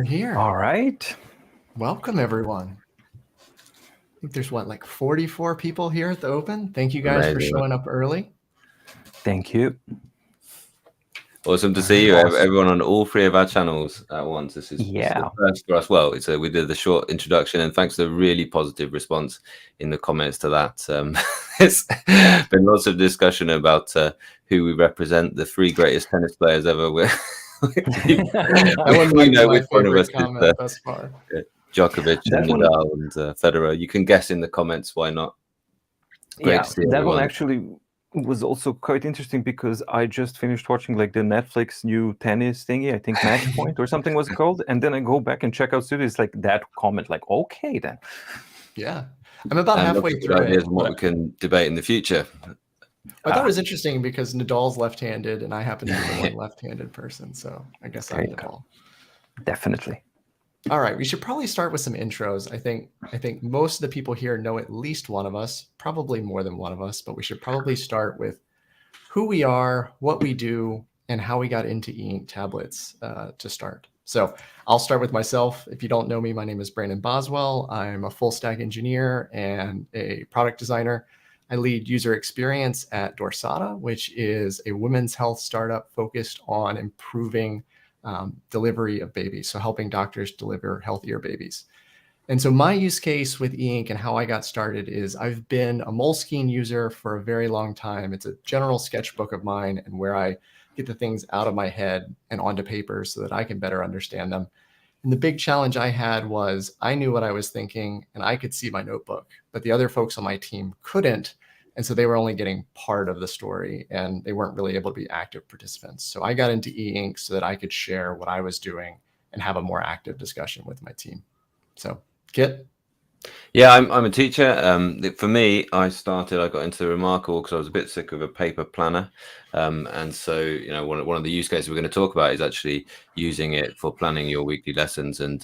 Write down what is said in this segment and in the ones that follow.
here. All right. Welcome, everyone. I think there's like 44 people here at the Open. Thank you guys for showing up early. Thank you. Awesome to see you, everyone on all three of our channels at once. This is the first for us. Well, we did the short introduction, and thanks to the really positive response in the comments to that. It's been lots of discussion about who we represent, the three greatest tennis players ever. That one might be my favorite comment thus far. Djokovic and Nadal and Federer. You can guess in the comments why not. Great to see that everyone. One actually was also quite interesting because I just finished watching like the Netflix new tennis thingy, I think Match Point or something was called, and then I go back and check out studios like that comment, like okay then. Yeah, I'm about halfway through ideas on what we can debate in the future. I thought it was interesting because Nadal's left-handed and I happen to be the one left-handed person, so I guess I'm Nadal. Definitely. All right, we should probably start with some intros. I think most of the people here know at least one of us, probably more than one of us, but we should probably start with who we are, what we do, and how we got into e-ink tablets to start. So I'll start with myself. If you don't know me, my name is Brandon Boswell. I'm a full stack engineer and a product designer. I lead user experience at Dorsata, which is a women's health startup focused on improving delivery of babies, so helping doctors deliver healthier babies. And so my use case with e-ink and how I got started is I've been a Moleskine user for a very long time. It's a general sketchbook of mine and where I get the things out of my head and onto paper so that I can better understand them. And the big challenge I had was I knew what I was thinking and I could see my notebook, but the other folks on my team couldn't. And so they were only getting part of the story and they weren't really able to be active participants. So I got into e-ink so that I could share what I was doing and have a more active discussion with my team. So, Kit? Yeah, I'm a teacher. For me, I got into Remarkable because I was a bit sick of a paper planner. And so, one of the use cases we're going to talk about is actually using it for planning your weekly lessons. And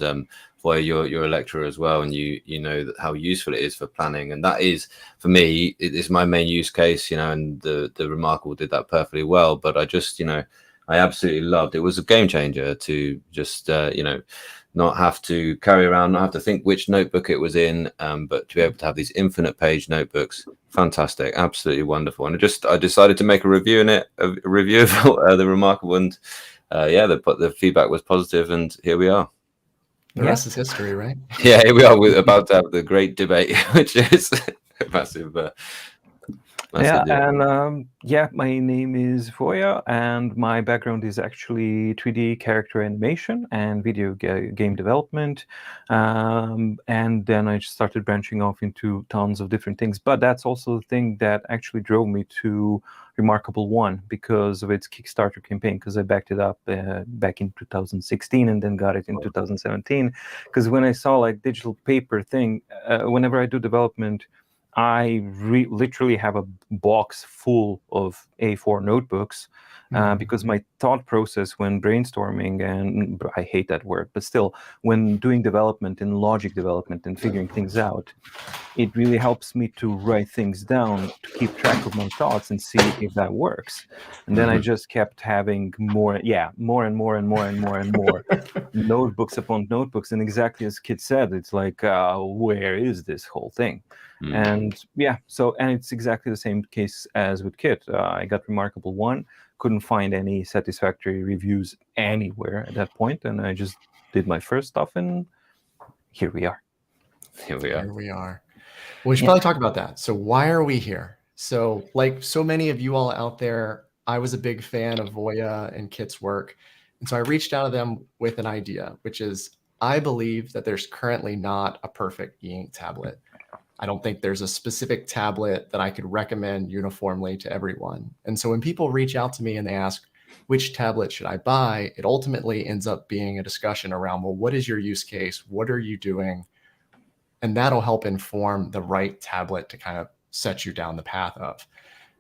Voya, you're a lecturer as well, and you know how useful it is for planning. And that is, for me, it is my main use case, and the Remarkable did that perfectly well. But I just, I absolutely loved it. It was a game changer to just, not have to carry around, not have to think which notebook it was in, but to be able to have these infinite page notebooks. Fantastic, absolutely wonderful. And I decided to make a review of the Remarkable, and the feedback was positive, and here we are. The rest is history, right? Yeah, here we are. We're about to have the great debate, which is massive. My name is Voya, and my background is actually 3D character animation and video game development. And then I started branching off into tons of different things. But that's also the thing that actually drove me to Remarkable 1 because of its Kickstarter campaign, because I backed it up back in 2016 and then got it in 2017. Because when I saw like digital paper thing, whenever I do development, I literally have a box full of A4 notebooks because my thought process when brainstorming, and I hate that word, but still, when doing development and logic development and figuring things out, it really helps me to write things down to keep track of my thoughts and see if that works. And then I just kept having more and more notebooks upon notebooks. And exactly as Kit said, it's like, where is this whole thing? And it's exactly the same case as with Kit. I got Remarkable 1, couldn't find any satisfactory reviews anywhere at that point, and I just did my first stuff, and here we are. Well, we should probably talk about that. So why are we here? So like so many of you all out there, I was a big fan of Voya and Kit's work. And so I reached out to them with an idea, which is I believe that there's currently not a perfect e-ink tablet. I don't think there's a specific tablet that I could recommend uniformly to everyone. And so when people reach out to me and they ask, which tablet should I buy? It ultimately ends up being a discussion around, well, what is your use case? What are you doing? And that'll help inform the right tablet to kind of set you down the path of.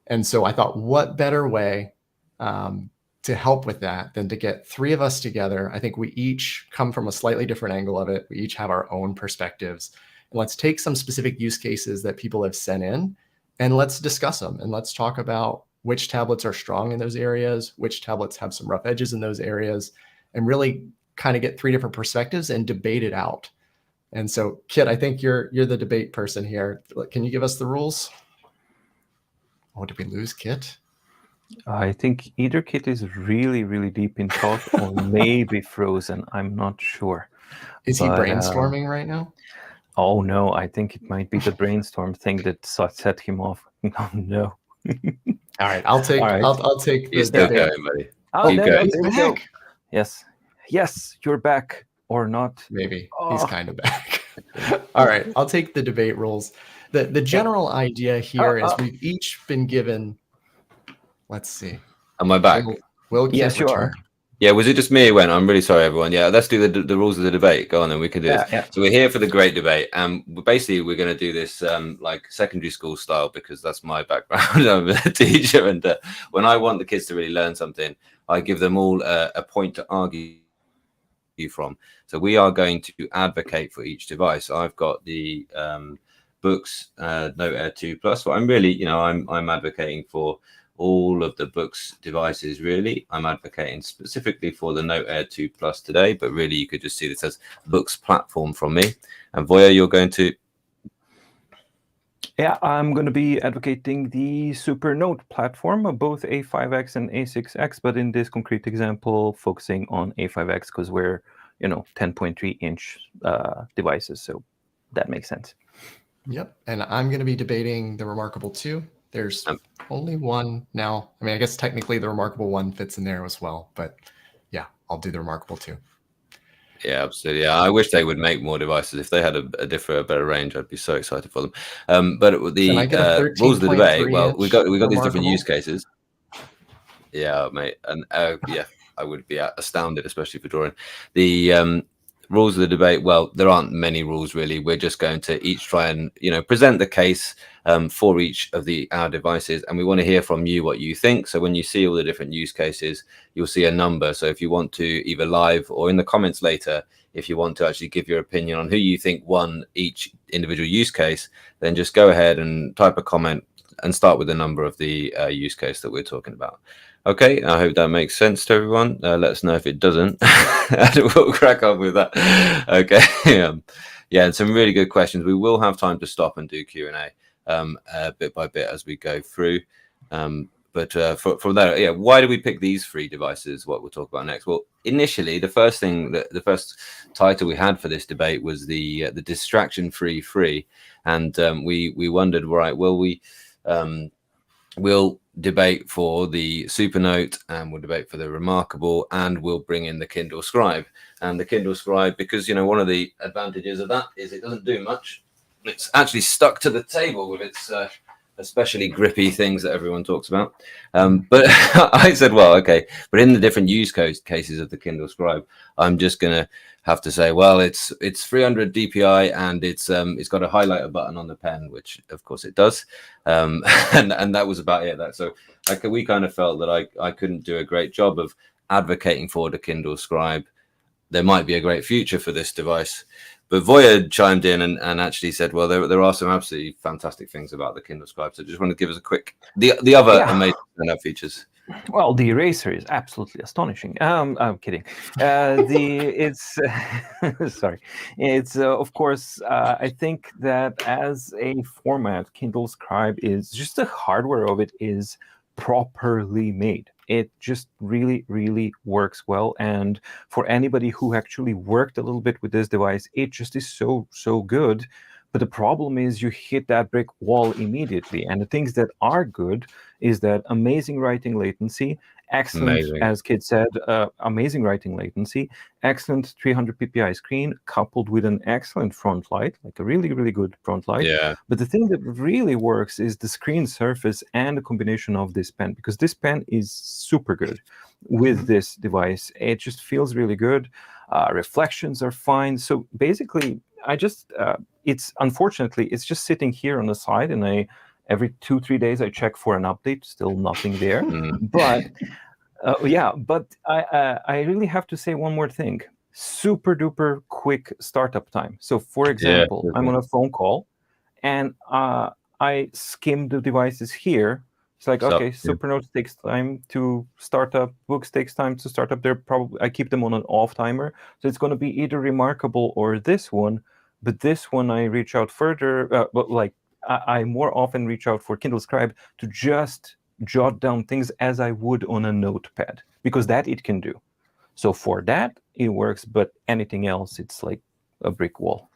And so I thought, what better way to help with that than to get three of us together? I think we each come from a slightly different angle of it. We each have our own perspectives. And let's take some specific use cases that people have sent in and let's discuss them. And let's talk about which tablets are strong in those areas, which tablets have some rough edges in those areas, and really kind of get 3 different perspectives and debate it out. And so, Kit, I think you're the debate person here. Can you give us the rules? Oh, did we lose Kit? I think either Kit is really, really deep in thought or maybe frozen. I'm not sure. Is he brainstorming right now? Oh, no. I think it might be the brainstorm thing that set him off. No. All right. I'll take the He's still debate. going, buddy. Keep going. He's back. Yes, you're back or not. Maybe. He's kind of back. All right. I'll take the debate rules. The general idea here is we've each been given, let's see. Am I back? Will yes, you are. Yeah, was it just me who went? I'm really sorry, everyone. Yeah, let's do the rules of the debate. Go on, then we can do this. Yeah. So we're here for the great debate, and basically we're going to do this like secondary school style, because that's my background. I'm a teacher, and when I want the kids to really learn something, I give them all a point to argue from. So we are going to advocate for each device. I've got the Boox Note Air 2 Plus. So I'm really, I'm advocating for all of the Boox devices. Really, I'm advocating specifically for the Note Air 2 Plus today, but really you could just see this as Boox platform from me. And Voya, you're going to... Yeah, I'm going to be advocating the Supernote platform of both A5X and A6X, but in this concrete example, focusing on A5X because we're, 10.3 inch devices, so that makes sense. Yep, and I'm going to be debating the Remarkable 2. There's only one now. I mean, I guess technically the Remarkable 1 fits in there as well, but yeah, I'll do the Remarkable 2. Yeah, absolutely. Yeah, I wish they would make more devices. If they had a better range, I'd be so excited for them. But the rules of the debate, well, we got these different use cases. Yeah, mate, and yeah, I would be astounded, especially for drawing. The rules of the debate, well, there aren't many rules really. We're just going to each try and present the case for each of our devices, and we want to hear from you what you think. So when you see all the different use cases, you'll see a number. So if you want to, either live or in the comments later, if you want to actually give your opinion on who you think won each individual use case, then just go ahead and type a comment and start with the number of the use case that we're talking about. Okay, I hope that makes sense to everyone. Let us know if it doesn't, and we'll crack on with that. Okay, yeah, and some really good questions. We will have time to stop and do Q&A bit by bit as we go through. But from there, yeah, why do we pick these 3 devices? What we'll talk about next. Well, initially, the first title we had for this debate was the distraction-free free, and we wondered, right? Well, we'll debate for the Supernote, and we'll debate for the Remarkable, and we'll bring in the Kindle Scribe. And the Kindle Scribe, because one of the advantages of that is it doesn't do much. It's actually stuck to the table with its especially grippy things that everyone talks about. But I said, well, okay, but in the different use cases of the Kindle Scribe, I'm just gonna have to say, well, it's 300 DPI, and it's got a highlighter button on the pen, which of course it does, and that was about it. So we kind of felt that I couldn't do a great job of advocating for the Kindle Scribe. There might be a great future for this device, but Voya chimed in and actually said, well, there are some absolutely fantastic things about the Kindle Scribe. So just want to give us a quick the other amazing features. Well, the eraser is absolutely astonishing. I'm kidding. It's sorry. It's of course. I think that as a format, Kindle Scribe is just the hardware of it is properly made. It just really, really works well. And for anybody who actually worked a little bit with this device, it just is so good. But the problem is you hit that brick wall immediately. And the things that are good is that amazing writing latency, excellent, as Kit said, amazing writing latency, excellent 300 ppi screen coupled with an excellent front light, like a really, really good front light. Yeah. But the thing that really works is the screen surface and the combination of this pen, because this pen is super good with this device. It just feels really good. Reflections are fine. So basically, it's unfortunately, it's just sitting here on the side, and every 2-3 days I check for an update. Still nothing there. But I really have to say one more thing. Super duper quick startup time. So for example, I'm on a phone call and I skim the devices here. It's like, So, okay, Supernote takes time to start up. Boox takes time to start up. I keep them on an off timer. So it's going to be either Remarkable or this one. But this one, I reach out further. But like, I more often reach out for Kindle Scribe to just jot down things as I would on a notepad, because that it can do. So for that, it works. But anything else, it's like a brick wall.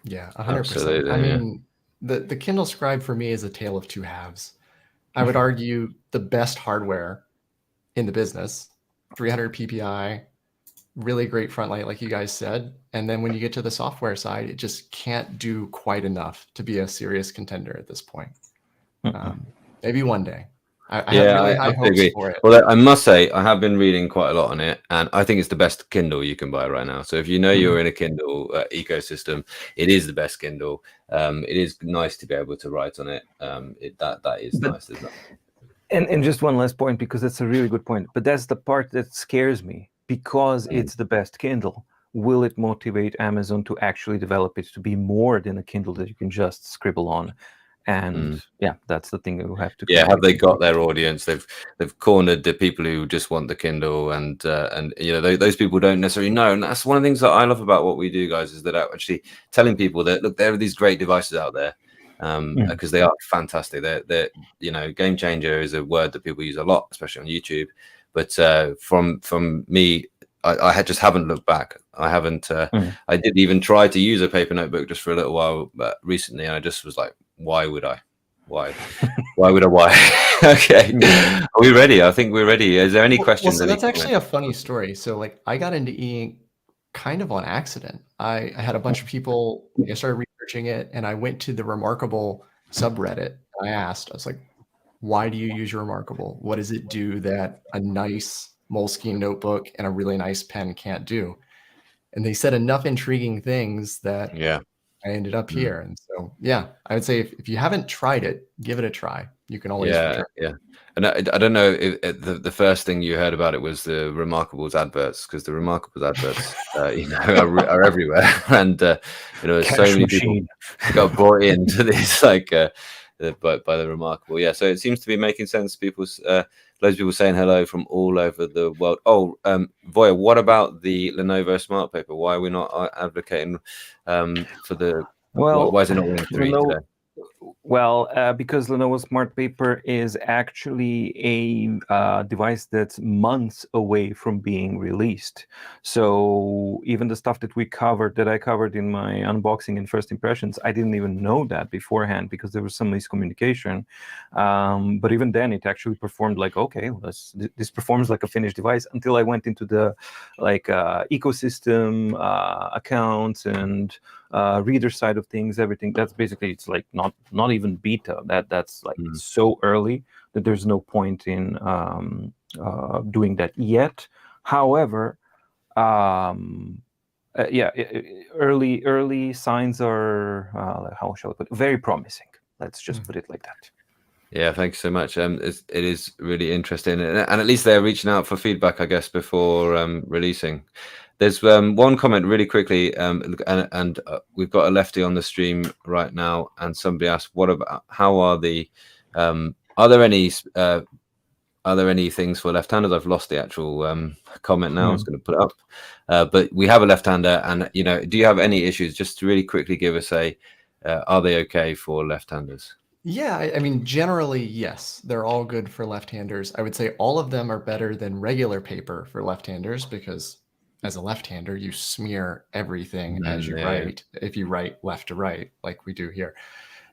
Yeah, 100%. Absolutely, I mean, the Kindle Scribe for me is a tale of two halves. I would argue the best hardware in the business, 300 PPI, really great front light, like you guys said. And then when you get to the software side, it just can't do quite enough to be a serious contender at this point. Maybe one day. I have really high hopes for it. Well, I must say, I have been reading quite a lot on it, and I think it's the best Kindle you can buy right now. So if you know you're in a Kindle ecosystem, it is the best Kindle. It is nice to be able to write on it. That is nice, isn't it? And just one last point, because that's a really good point. But that's the part that scares me, because it's the best Kindle. Will it motivate Amazon to actually develop it to be more than a Kindle that you can just scribble on? And yeah, that's the thing you have to. Yeah, have they got their audience? They've cornered the people who just want the Kindle, and you know, those people don't necessarily know. And that's one of the things that I love about what we do, guys, is that actually telling people that, look, there are these great devices out there, because they are fantastic. They're you know, game changer is a word that people use a lot, especially on YouTube. But from me, I just haven't looked back. I haven't. I did even try to use a paper notebook just for a little while, but recently, and I just was like, why would I? Why would I? Why? Okay. Are we ready? I think we're ready. Is there any questions? So that's actually a funny story. So like, I got into e-ink kind of on accident. I had a bunch of people, I started researching it, and I went to the Remarkable subreddit. I was like, why do you use Remarkable? What does it do that a nice Moleskine notebook and a really nice pen can't do? And they said enough intriguing things that I ended up here. And so, yeah, I would say if you haven't tried it, give it a try. You can always return. And I don't know if the first thing you heard about it was the Remarkables adverts, because the Remarkables adverts, you know, are everywhere, and you know, so many people got brought into this by the Remarkable. Yeah, so it seems to be making sense. Loads of people saying hello from all over the world. Oh, Voya, what about the Lenovo Smart Paper? Why are we not advocating for the? Well, why is it not winning 3 today? Well, because Lenovo Smart Paper is actually a device that's months away from being released. So even the stuff that I covered in my unboxing and first impressions, I didn't even know that beforehand, because there was some miscommunication. But even then, it actually performed like, okay, this performs like a finished device, until I went into the ecosystem accounts and reader side of things, everything. That's basically, it's like not even beta. That's like so early that there's no point in doing that yet. However, early signs are how shall I put it? Very promising. Let's just put it like that. Yeah, thanks so much. It is really interesting, and at least they're reaching out for feedback, I guess, before releasing. There's one comment really quickly, and we've got a lefty on the stream right now, and somebody asked, "What about? How are the? Are there any things for left-handers?" I've lost the actual comment now. I was going to put it up, but we have a left-hander, and you know, do you have any issues? Just to really quickly give us are they okay for left-handers? Yeah, I mean, generally, yes, they're all good for left-handers. I would say all of them are better than regular paper for left-handers, because as a left-hander, you smear everything as you write, if you write left to right, like we do here.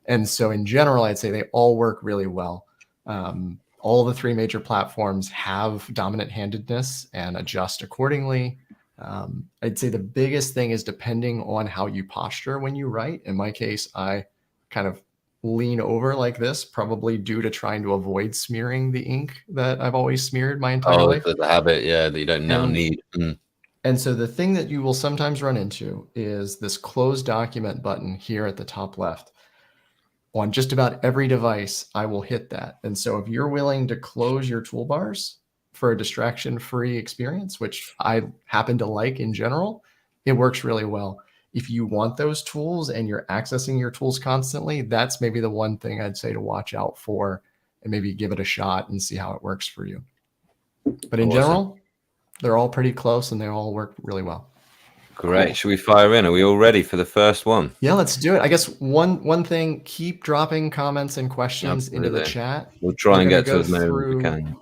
And so in general, I'd say they all work really well. All the 3 major platforms have dominant handedness and adjust accordingly. I'd say the biggest thing is depending on how you posture when you write. In my case, I kind of lean over like this, probably due to trying to avoid smearing the ink that I've always smeared my entire life. The habit, that you don't now need. And so the thing that you will sometimes run into is this close document button here at the top left. On just about every device, I will hit that. And so if you're willing to close your toolbars for a distraction-free experience, which I happen to like in general, it works really well. If you want those tools and you're accessing your tools constantly, that's maybe the one thing I'd say to watch out for maybe give it a shot and see how it works for you. But in Awesome. general, they're all pretty close and they all work really well. Great. Cool. Should we fire in? Are we all ready for the first one? Yeah, let's do it. I guess one thing, keep dropping comments and questions into the Absolutely. chat. We'll try We're and gonna get to go as many as we through- can.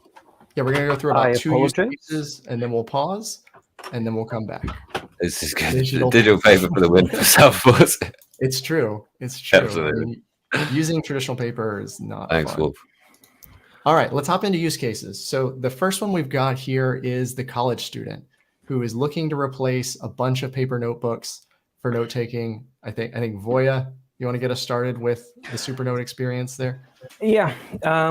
Yeah, we're going to go through I about 2 use apologize. cases, and then we'll pause, and then we'll come back. This is good. Digital paper for the win for Southport. It's true. It's true. Absolutely. I mean, using traditional paper is not Thanks, fun. Wolf. All right, let's hop into use cases. So the first one we've got here is the college student who is looking to replace a bunch of paper notebooks for note taking. I think Voya, you want to get us started with the Supernote experience there? Yeah,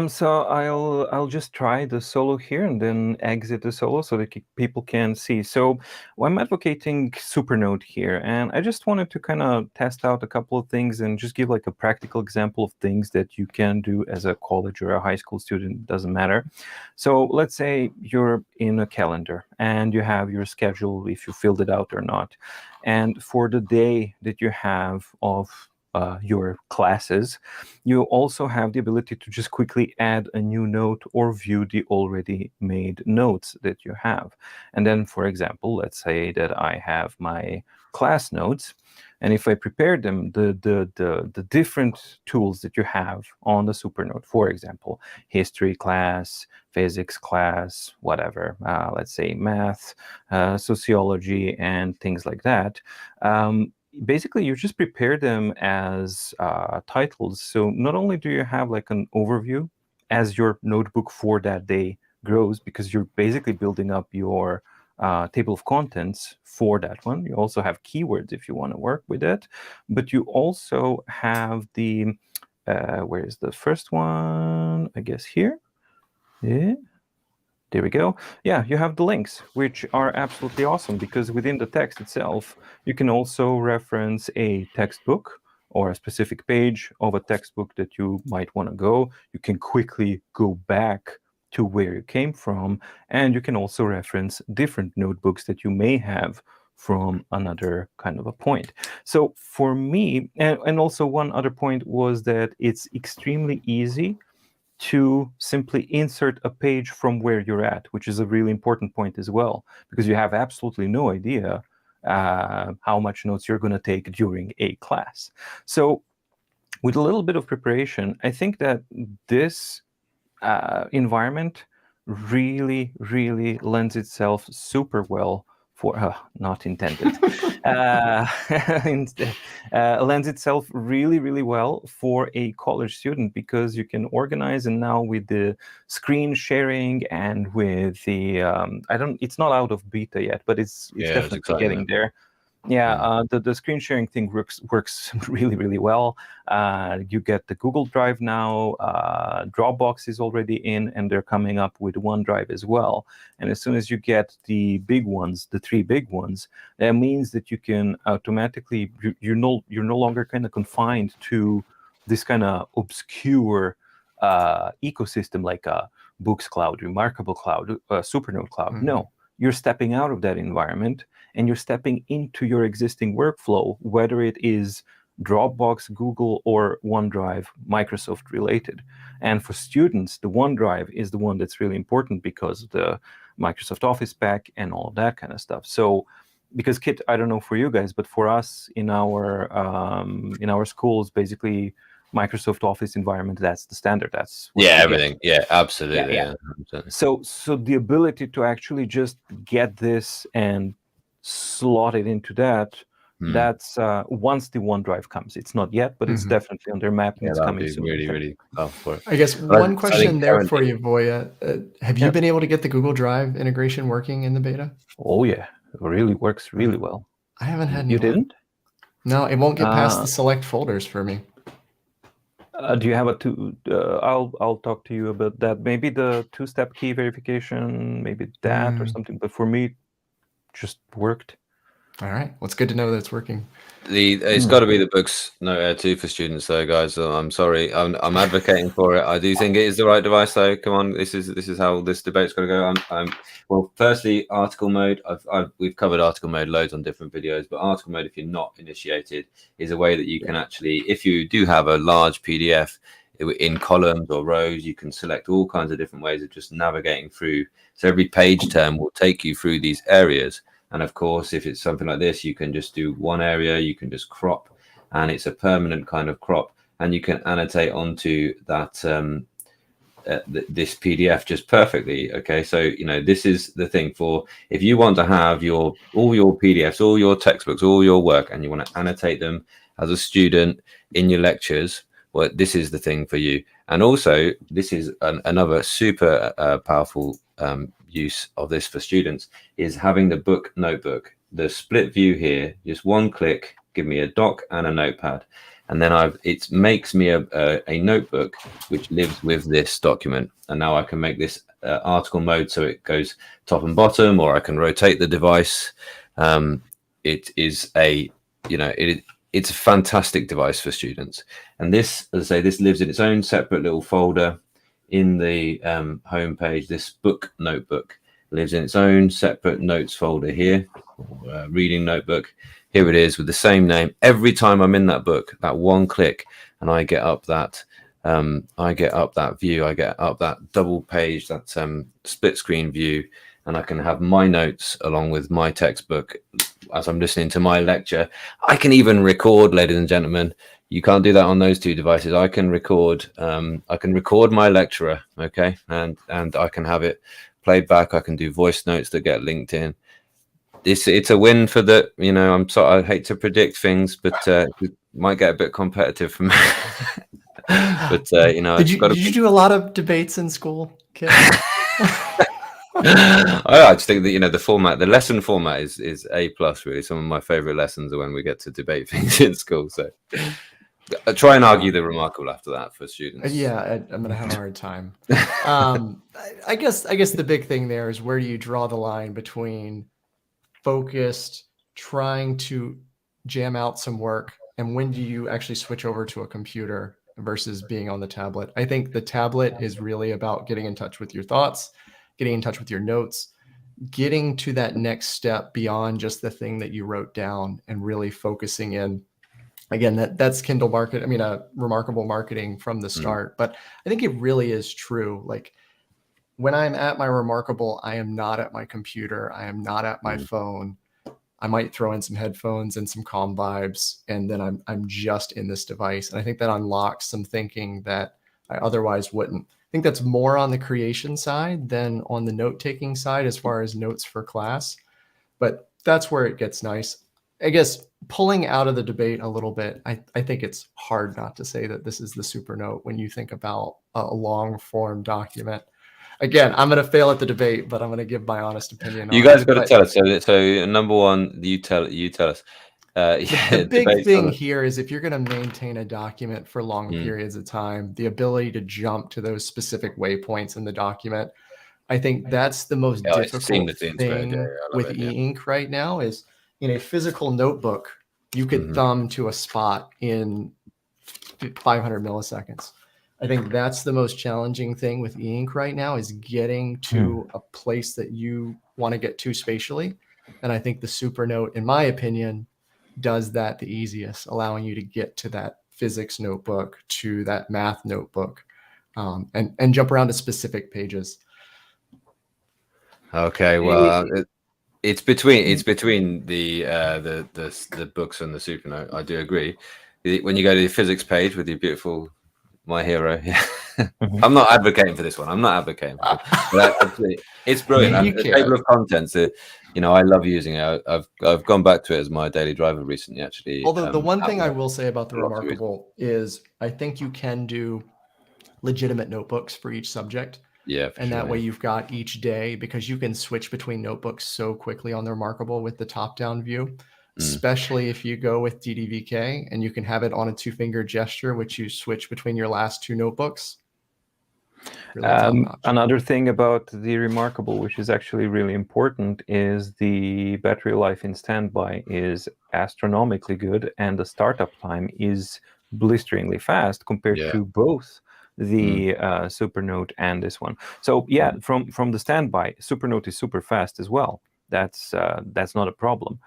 so I'll just try the solo here and then exit the solo so that people can see. So I'm advocating Supernote here, and I just wanted to kind of test out a couple of things and just give like a practical example of things that you can do as a college or a high school student, doesn't matter. So let's say you're in a calendar and you have your schedule, if you filled it out or not. And for the day that you have of your classes, you also have the ability to just quickly add a new note or view the already made notes that you have. And then, for example, let's say that I have my class notes, and if I prepare them, the different tools that you have on the Supernote, for example, history class, physics class, whatever, let's say math, sociology, and things like that. Basically, you just prepare them as titles. So not only do you have like an overview as your notebook for that day grows, because you're basically building up your table of contents for that one. You also have keywords if you want to work with it, but you also have the, where is the first one? I guess here. Yeah. There we go. Yeah, you have the links, which are absolutely awesome because within the text itself, you can also reference a textbook or a specific page of a textbook that you might want to go. You can quickly go back to where you came from, and you can also reference different notebooks that you may have from another kind of a point. So for me, and also one other point was that it's extremely easy to simply insert a page from where you're at, which is a really important point as well, because you have absolutely no idea how much notes you're going to take during a class. So with a little bit of preparation, I think that this environment really, really lends itself super well for, not intended, lends itself really, really well for a college student because you can organize, and now with the screen sharing and with the, it's not out of beta yet, but it's definitely getting there. Yeah, the screen sharing thing works really, really well. You get the Google Drive now. Dropbox is already in, and they're coming up with OneDrive as well. And as soon as you get the big ones, the 3 big ones, that means that you can automatically, you're no longer kind of confined to this kind of obscure ecosystem like Boox Cloud, Remarkable Cloud, Supernote Cloud. Mm-hmm. No. You're stepping out of that environment and you're stepping into your existing workflow, whether it is Dropbox, Google, or OneDrive, Microsoft related. And for students, the OneDrive is the one that's really important because of the Microsoft Office pack and all of that kind of stuff. So, because Kit, I don't know for you guys, but for us in our schools, basically Microsoft Office environment, that's the standard. That's everything. Yeah, absolutely. Yeah. So the ability to actually just get this and slot it into that, that's once the OneDrive comes. It's not yet, but it's definitely on their map and it's coming soon. Really, really powerful. I guess one question there for you, Voya. Have you been able to get the Google Drive integration working in the beta? Oh yeah, it really works really well. I haven't had any. You didn't? No, it won't get past the select folders for me. Do you have a I'll talk to you about that. Maybe the 2-step key verification, maybe that or something. But for me, it just worked. All right. Well, it's good to know that it's working. It's got to be the Boox Note Air 2 for students, though, guys. I'm sorry. I'm advocating for it. I do think it is the right device, though. Come on, this is how this debate's got to go. Well, firstly, article mode. We've covered article mode loads on different videos, but article mode, if you're not initiated, is a way that you can actually, if you do have a large PDF, in columns or rows. You can select all kinds of different ways of just navigating through. So every page term will take you through these areas. And of course, if it's something like this, you can just do one area, you can just crop, and it's a permanent kind of crop, and you can annotate onto that this PDF just perfectly. Okay, so this is the thing for if you want to have all your PDFs, all your textbooks, all your work, and you want to annotate them as a student in your lectures. Well, this is the thing for you. And also, this is another super powerful use of this for students is having the book notebook, the split view here. Just one click, give me a doc and a notepad. And then it makes me a notebook which lives with this document. And now I can make this article mode so it goes top and bottom, or I can rotate the device. It is it's a fantastic device for students. And this, as I say, this lives in its own separate little folder in the home page. This book notebook lives in its own separate notes folder here, reading notebook. Here it is with the same name. Every time I'm in that book, that one click, and I get up that view, I get up that double page, that split screen view, and I can have my notes along with my textbook as I'm listening to my lecture. I can even record, ladies and gentlemen. You can't do that on those two devices. I can record. I can record my lecturer, okay, and I can have it played back. I can do voice notes that get linked in. It's a win for the. I'm sorry. I hate to predict things, but it might get a bit competitive for me. But did you do a lot of debates in school, Kit? I just think that the lesson format is A+. Really, some of my favorite lessons are when we get to debate things in school. So I try and argue the remarkable after that for students. Yeah, I'm gonna have a hard time. I guess the big thing there is where do you draw the line between focused, trying to jam out some work, and when do you actually switch over to a computer versus being on the tablet? I think the tablet is really about getting in touch with your thoughts, getting in touch with your notes, getting to that next step beyond just the thing that you wrote down and really focusing in. Again, that's Kindle remarkable marketing from the start. But I think it really is true. Like when I'm at my Remarkable, I am not at my computer. I am not at my phone. I might throw in some headphones and some calm vibes, and then I'm just in this device. And I think that unlocks some thinking that I otherwise wouldn't. I think that's more on the creation side than on the note-taking side as far as notes for class. But that's where it gets nice. I guess pulling out of the debate a little bit, I think it's hard not to say that this is the Supernote when you think about a long-form document. Again, I'm going to fail at the debate, but I'm going to give my honest opinion. You guys got to tell us. So number one, you tell us. The big thing here is if you're going to maintain a document for long periods of time, the ability to jump to those specific waypoints in the document, I think that's the most difficult thing with e-ink right now is in a physical notebook, you could thumb to a spot in 500 milliseconds. I think that's the most challenging thing with e-ink right now is getting to a place that you want to get to spatially. And I think the Supernote, in my opinion, does that the easiest, allowing you to get to that physics notebook, to that math notebook, and jump around to specific pages. Okay, well, it's between the books and the Supernote. I do agree. When you go to the physics page with your beautiful My Hero, I'm not advocating for this one. I'm not advocating for it. But it's brilliant. The table of contents. I love using it. I've gone back to it as my daily driver recently, actually. Although the one thing I will say about the Remarkable is I think you can do legitimate notebooks for each subject. Yeah, and that way you've got each day, because you can switch between notebooks so quickly on the Remarkable with the top-down view, especially if you go with DDVK and you can have it on a 2-finger gesture, which you switch between your last 2 notebooks. Really another thing about the Remarkable, which is actually really important, is the battery life in standby is astronomically good, and the startup time is blisteringly fast compared to both the Supernote and this one. So yeah, from the standby, Supernote is super fast as well. That's not a problem.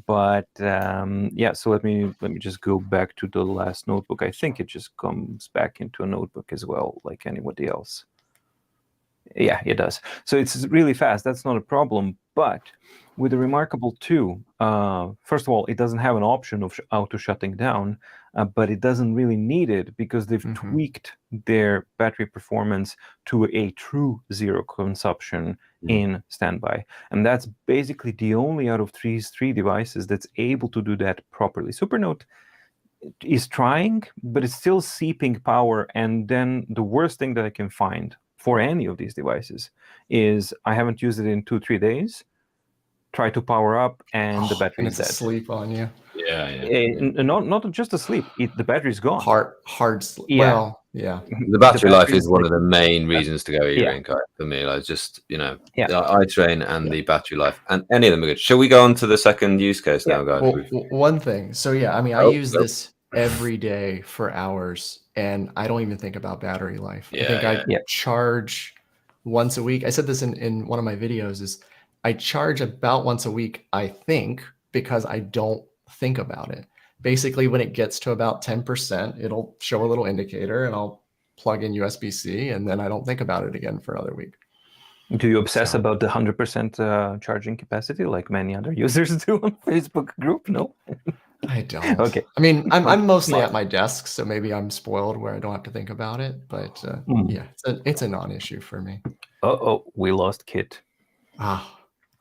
But yeah, so let me just go back to the last notebook. I think it just comes back into a notebook as well, like anybody else. Yeah, it does. So it's really fast. That's not a problem. But with the Remarkable 2, first of all, it doesn't have an option of auto shutting down, but it doesn't really need it because they've tweaked their battery performance to a true zero consumption in standby. And that's basically the only out of these three devices that's able to do that properly. Supernote is trying, but it's still seeping power. And then the worst thing that I can find for any of these devices is I haven't used it in 2-3 days. Try to power up and the battery is dead. Asleep on you. Not just asleep. The battery's gone. Hard sleep. Yeah. Well, yeah. The battery life is one of the main reasons to go e-ink for me. Like just the iTrain and the battery life, and any of them are good. Shall we go on to the second use case now, guys? Well, one thing. So yeah, I mean, I use this every day for hours, and I don't even think about battery life. I think I charge once a week. I said this in one of my videos. Is I charge about once a week, I think, because I don't think about it. Basically, when it gets to about 10%, it'll show a little indicator and I'll plug in USB-C and then I don't think about it again for another week. Do you obsess about the 100% charging capacity like many other users do on Facebook group? No? I don't. Okay. I mean, I'm mostly at my desk, so maybe I'm spoiled where I don't have to think about it. But yeah, it's a non-issue for me. Oh, we lost Kit.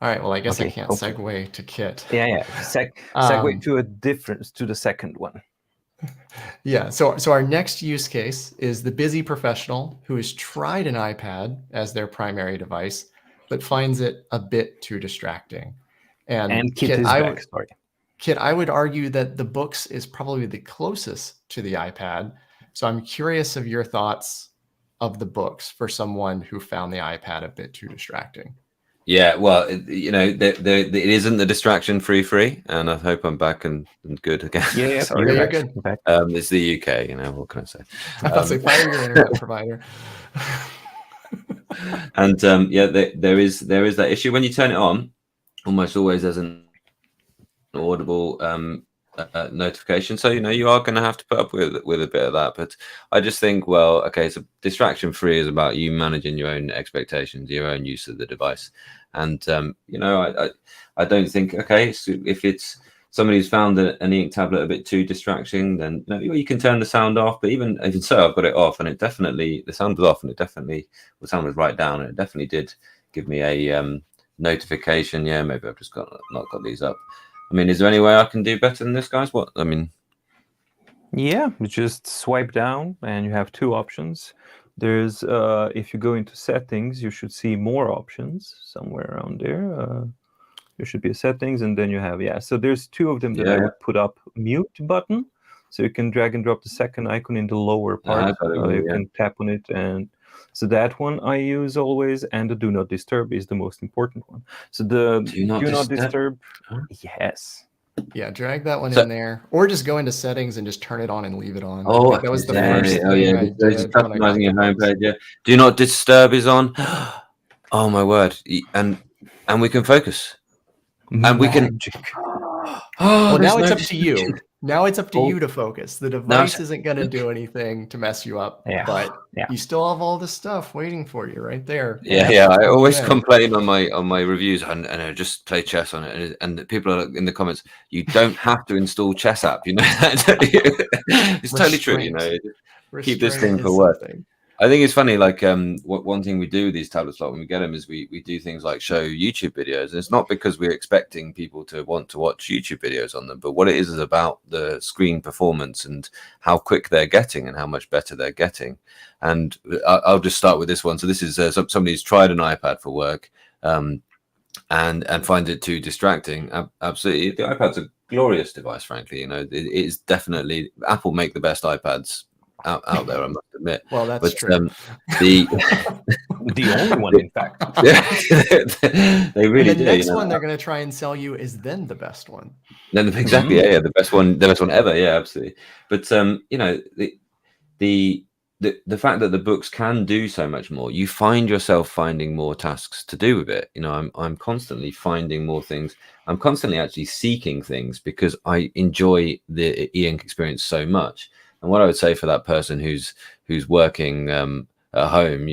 All right. Well, I guess I can't segue to Kit. Yeah. Segue to the second one. Yeah. So our next use case is the busy professional who has tried an iPad as their primary device, but finds it a bit too distracting. And Kit is back. Sorry. Kit, I would argue that the Boox is probably the closest to the iPad. So I'm curious of your thoughts of the Boox for someone who found the iPad a bit too distracting. Yeah, well, it isn't the distraction-free, and I hope I'm back and good again. Yeah, sorry, you're good. It's the UK, what can I say? I thought say fire your internet provider. And there is that issue when you turn it on. Almost always there's an audible notification, so you are going to have to put up with a bit of that. But I just think, so distraction free is about you managing your own expectations, your own use of the device. And I don't think if it's somebody who's found an e-ink tablet a bit too distracting, then you can turn the sound off. But even so, I've got it off, and the sound was off, and the sound was right down, and it definitely did give me a notification. Yeah, maybe I've just not got these up. I mean, is there any way I can do better than this, guys? Yeah, you just swipe down and you have two options. There's, if you go into settings, you should see more options somewhere around there. There should be a settings, and then you have, so there's two of them that I would put up. Mute button, so you can drag and drop the second icon in the lower part. You can tap on it, and so that one I use always, and the do not disturb is the most important one. So the do not disturb, yes. Yeah, drag that one in there, or just go into settings and just turn it on and leave it on. Oh, that was the first thing I did. Customizing your homepage, yeah. Do not disturb is on. Oh my word! And we can focus, and we can. Well, now it's up to you. Now it's up to you to focus. The device isn't going to do anything to mess you up, but you still have all this stuff waiting for you right there. Yeah. I always complain on my reviews and I just play chess on it, and people are in the comments. You don't have to install chess app. It's totally true. Keep this thing for work. I think it's funny, one thing we do with these tablets when we get them is we do things like show YouTube videos. And it's not because we're expecting people to want to watch YouTube videos on them, but what it is about the screen performance and how quick they're getting and how much better they're getting. And I'll just start with this one. So this is somebody who's tried an iPad for work and finds it too distracting. Absolutely. The iPad's a glorious device, frankly. It is definitely, Apple make the best iPads out there, I must admit. Well, that's true. The only one, in fact. They really do. The next one they're going to try and sell you is then the best one. Then exactly, the best one ever. Yeah, absolutely. But the the fact that the books can do so much more, you find yourself finding more tasks to do with it. I'm constantly finding more things. I'm constantly actually seeking things because I enjoy the e-ink experience so much. And what I would say for that person who's working at home,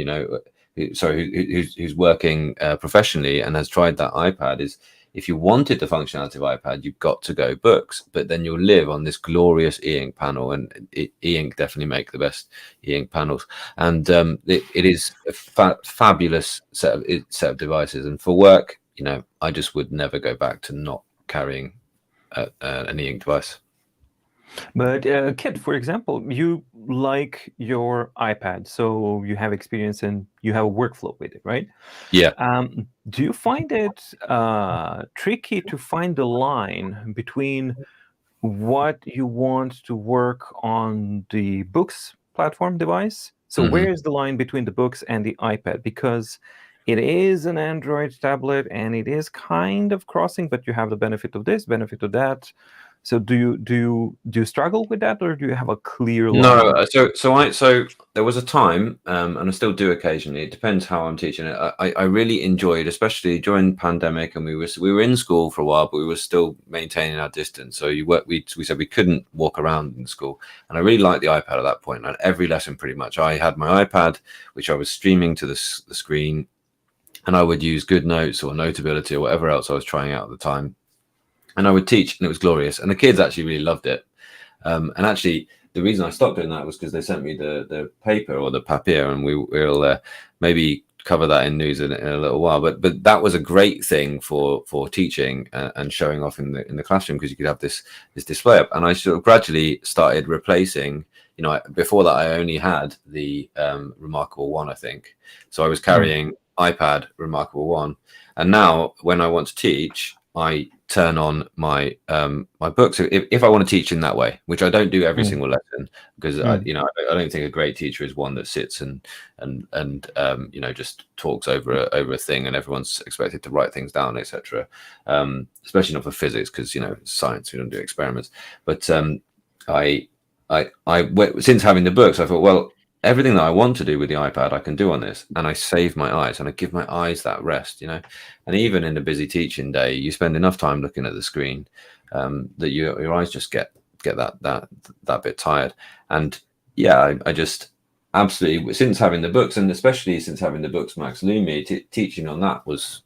who's working professionally and has tried that iPad, is if you wanted the functionality of iPad, you've got to go books, but then you'll live on this glorious e-ink panel, and e-ink definitely make the best e-ink panels. And it is a fabulous set of devices. And for work, I just would never go back to not carrying an e-ink device. But Kit, for example, you like your iPad, so you have experience and you have a workflow with it, right? Yeah. Do you find it tricky to find the line between what you want to work on the Boox platform device? So where is the line between the Boox and the iPad? Because it is an Android tablet and it is kind of crossing, but you have the benefit of this, benefit of that. So do you struggle with that, or do you have a clear line? No, so there was a time, and I still do occasionally. It depends how I'm teaching it. I really enjoyed, especially during pandemic, and we were in school for a while, but we were still maintaining our distance. So we said we couldn't walk around in school, and I really liked the iPad at that point. And every lesson, pretty much, I had my iPad, which I was streaming to the screen, and I would use GoodNotes or Notability or whatever else I was trying out at the time. And I would teach, and it was glorious. And the kids actually really loved it. And actually, the reason I stopped doing that was because they sent me the paper, or the papier, and we'll maybe cover that in news in a little while. But that was a great thing for teaching and showing off in the classroom, because you could have this display up. And I sort of gradually started replacing. Before that, I only had the Remarkable One, I think. So I was carrying iPad, Remarkable One, and now when I want to teach, I turn on my my books. So if I want to teach in that way, which I don't do every single lesson, because I don't think a great teacher is one that sits and just talks over a thing and everyone's expected to write things down, etc. Especially not for physics, because science, we don't do experiments. But I since having the books, I thought, well, everything that I want to do with the iPad, I can do on this, and I save my eyes, and I give my eyes that rest, And even in a busy teaching day, you spend enough time looking at the screen that your eyes just get that bit tired. And yeah, I just absolutely, since having the books, and especially since having the Boox Max Lumi, teaching on that was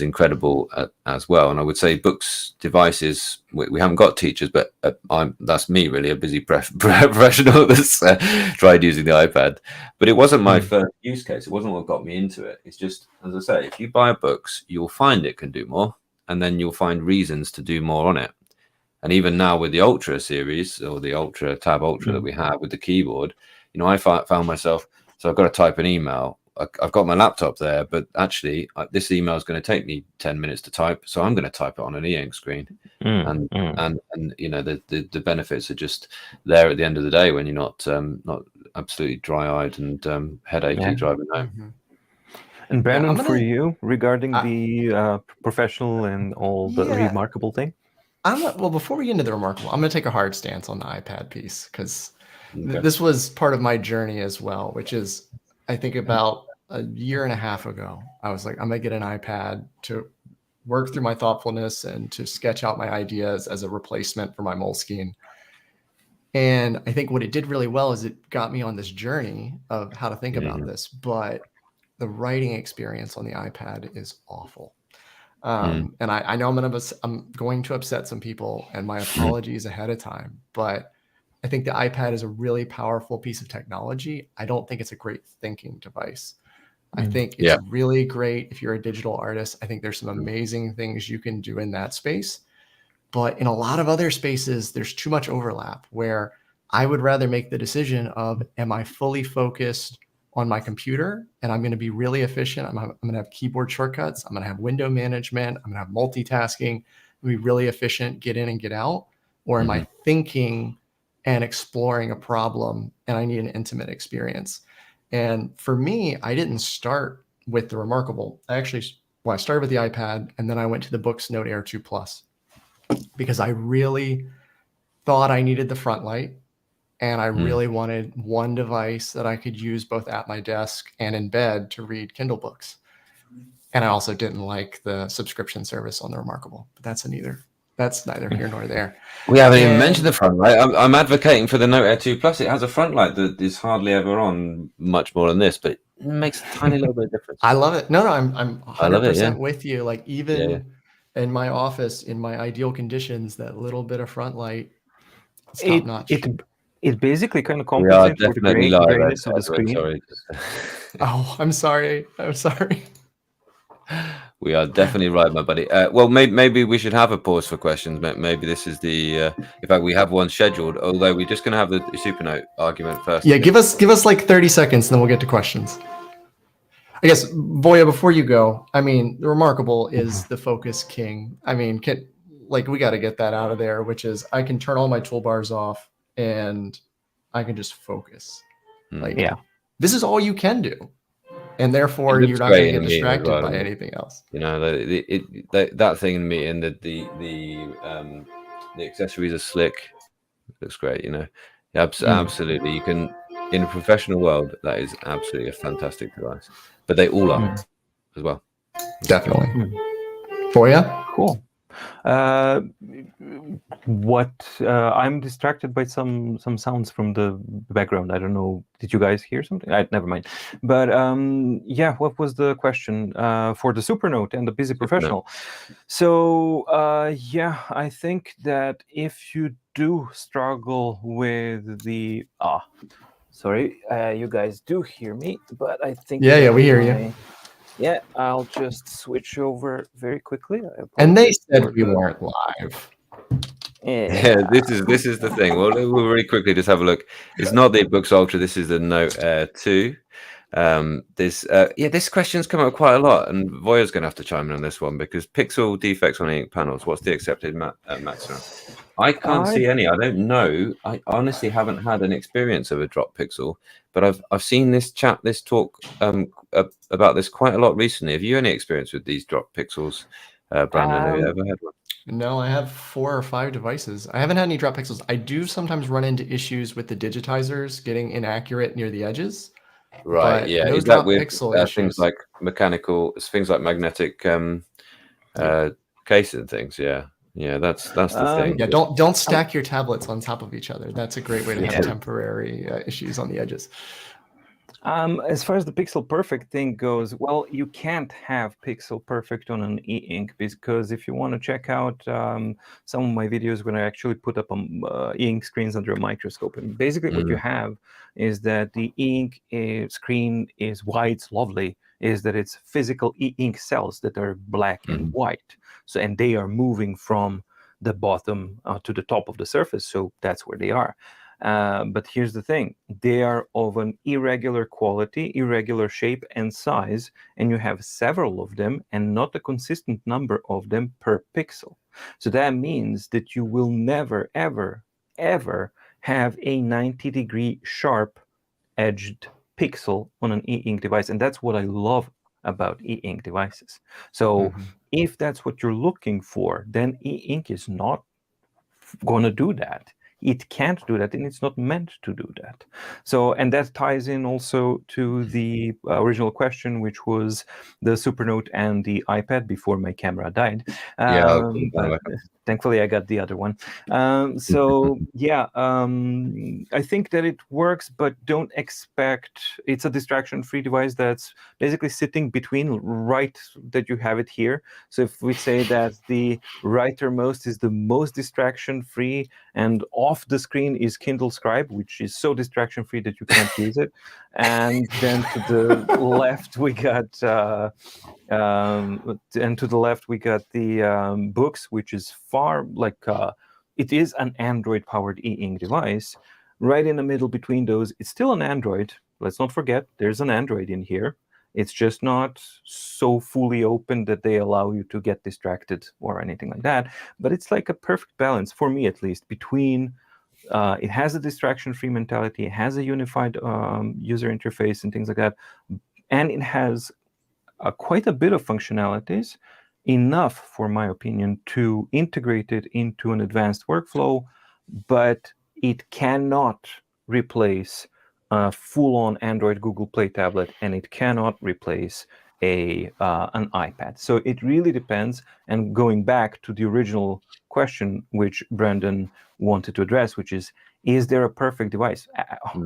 incredible as well. And I would say Boox devices, we haven't got teachers, but that's me, really, a busy professional that's tried using the iPad. But it wasn't my first use case. It wasn't what got me into it. It's just, as I say, if you buy a Boox, you'll find it can do more, and then you'll find reasons to do more on it. And even now with the Ultra series, or the Ultra Tab Ultra that we have with the keyboard, I found myself, so I've got to type an email. I've got my laptop there, but actually this email is going to take me 10 minutes to type, so I'm going to type it on an e-ink screen. And the benefits are just there at the end of the day when you're not absolutely dry-eyed and headachy driving home. And Brandon, for you, regarding the professional and all the remarkable thing? Well, before we get into the remarkable, I'm going to take a hard stance on the iPad piece, because this was part of my journey as well, which is, I think about a year and a half ago, I was like, I'm going to get an iPad to work through my thoughtfulness and to sketch out my ideas as a replacement for my Moleskine. And I think what it did really well is it got me on this journey of how to think about this. But the writing experience on the iPad is awful. And I know I'm going to upset some people, and my apologies ahead of time, but I think the iPad is a really powerful piece of technology. I don't think it's a great thinking device. I think it's really great if you're a digital artist. I think there's some amazing things you can do in that space. But in a lot of other spaces, there's too much overlap, where I would rather make the decision of, am I fully focused on my computer and I'm going to be really efficient? I'm going to have keyboard shortcuts. I'm going to have window management. I'm going to have multitasking. I'm going to be really efficient, get in and get out. Or am I thinking and exploring a problem, and I need an intimate experience? And for me, I didn't start with the Remarkable. I started with the iPad, and then I went to the Boox Note Air 2 Plus, because I really thought I needed the front light. and I really wanted one device that I could use both at my desk and in bed to read Kindle books. And I also didn't like the subscription service on the Remarkable, but that's neither here nor there. We haven't even mentioned the front light. I'm advocating for the Note Air 2 Plus. It has a front light that is hardly ever on, much more than this, but it makes a tiny little bit of difference. I love it. No, I'm 100% with you. Like even in my office, in my ideal conditions, that little bit of front light, it's top notch. It basically kind of compensates for the grayness of the screen. Sorry. Oh, I'm sorry. I'm sorry. We are definitely right, my buddy. Well, maybe we should have a pause for questions. Maybe this is the. In fact, we have one scheduled. Although we're just going to have the Supernote argument first. Yeah, give us like 30 seconds, and then we'll get to questions. I guess Voya, before you go, I mean, the Remarkable is the focus king. I mean, we got to get that out of there, which is I can turn all my toolbars off and I can just focus. This is all you can do. And therefore, you're not going to get distracted by anything else. You know, that thing in me, and the accessories are slick. It looks great. You know, absolutely. You can, in a professional world, that is absolutely a fantastic device. But they all are as well. Definitely. Voya? Cool. I'm distracted by some sounds from the background. I don't know. Did you guys hear something? Never mind. But what was the question for the Supernote and the Busy Professional? So I think that if you do struggle with the sorry, you guys do hear me, but I think we hear you. Yeah, I'll just switch over very quickly. And they said we weren't live. Yeah, this is the thing. We'll really quickly just have a look. It's not the Boox Ultra. This is the Note Air 2. This question's come up quite a lot, and Voya's going to have to chime in on this one because pixel defects on ink panels. What's the accepted maximum? I can't see any. I don't know. I honestly haven't had an experience of a drop pixel, but I've seen this talk about this quite a lot recently. Have you any experience with these drop pixels, Brandon? Have you ever had one? No, I have 4 or 5 devices. I haven't had any drop pixels. I do sometimes run into issues with the digitizers getting inaccurate near the edges. Right. Yeah. Is that with things like magnetic case and things? Yeah. Yeah. That's the thing. Yeah. Don't stack your tablets on top of each other. That's a great way to have temporary issues on the edges. As far as the pixel perfect thing goes, well, you can't have pixel perfect on an e-ink because if you want to check out some of my videos when I actually put up e-ink screens under a microscope, and basically what you have is that the e-ink screen is why it's lovely, is that it's physical e-ink cells that are black and white. So, and they are moving from the bottom to the top of the surface. So that's where they are. But here's the thing, they are of an irregular quality, irregular shape and size, and you have several of them and not a consistent number of them per pixel. So that means that you will never, ever, ever have a 90-degree sharp edged pixel on an e-ink device. And that's what I love about e-ink devices. So if that's what you're looking for, then e-ink is not going to do that. It can't do that, and it's not meant to do that. So, and that ties in also to the original question, which was the Supernote and the iPad before my camera died. Thankfully, I got the other one. I think that it works, but don't expect it's a distraction-free device that's basically sitting between right that you have it here. So if we say that the rightmost is the most distraction-free and off the screen is Kindle Scribe, which is so distraction-free that you can't use it. And then to the left, we got the Boox, which is far it is an Android-powered e-ink device. Right in the middle between those, it's still an Android. Let's not forget, there's an Android in here. It's just not so fully open that they allow you to get distracted or anything like that. But it's like a perfect balance, for me at least, between it has a distraction-free mentality, it has a unified user interface and things like that, and it has quite a bit of functionalities, enough, for my opinion, to integrate it into an advanced workflow, but it cannot replace a full-on Android Google Play tablet, and it cannot replace an iPad. So it really depends. And going back to the original question, which Brandon wanted to address, which is there a perfect device?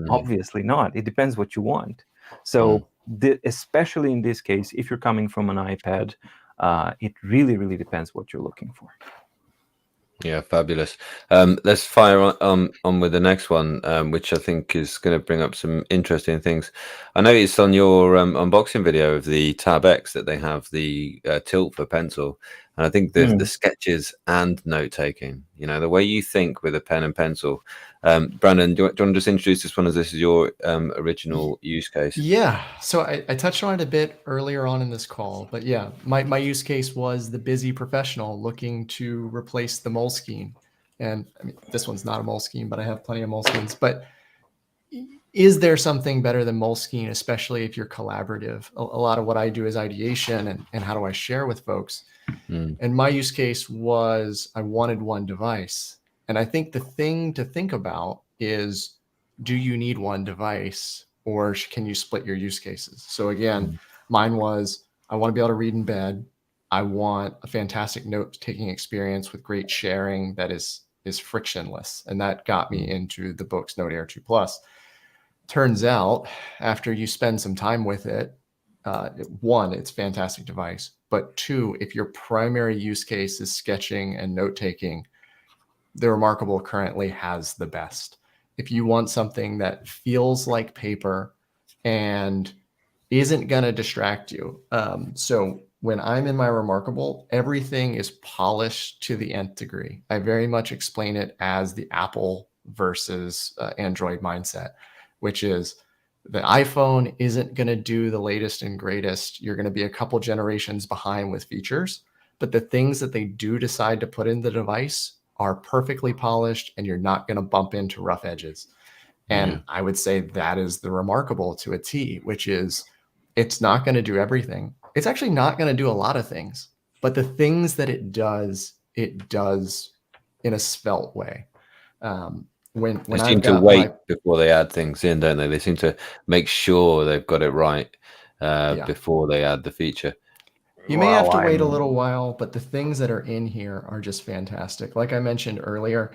Obviously not. It depends what you want. So especially in this case, if you're coming from an iPad, it really, really depends what you're looking for. Yeah, fabulous. Let's fire on with the next one, which I think is going to bring up some interesting things. I noticed on your unboxing video of the Tab X that they have the tilt for pencil, and I think the sketches and note taking. You know, the way you think with a pen and pencil. Brandon, do you want to just introduce this one as this is your original use case? Yeah, so I touched on it a bit earlier on in this call, but yeah, my use case was the busy professional looking to replace the Moleskine. And I mean, this one's not a Moleskine, but I have plenty of Moleskines. But is there something better than Moleskine, especially if you're collaborative? A lot of what I do is ideation and how do I share with folks? And my use case was I wanted one device. And I think the thing to think about is, do you need one device or can you split your use cases? So again, mine was, I want to be able to read in bed. I want a fantastic note-taking experience with great sharing that is frictionless. And that got me into the Boox Note Air 2 Plus. Turns out, after you spend some time with it, one, it's a fantastic device. But two, if your primary use case is sketching and note-taking, the Remarkable currently has the best. If you want something that feels like paper and isn't going to distract you. So when I'm in my Remarkable, everything is polished to the nth degree. I very much explain it as the Apple versus Android mindset, which is the iPhone isn't going to do the latest and greatest. You're going to be a couple generations behind with features, but the things that they do decide to put in the device are perfectly polished and you're not going to bump into rough edges. And I would say that is the Remarkable to a T, which is it's not going to do everything. It's actually not going to do a lot of things, but the things that it does in a svelte way. When they seem to wait before they add things in, don't they? They seem to make sure they've got it right before they add the feature. You may have to wait a little while, but the things that are in here are just fantastic. Like I mentioned earlier,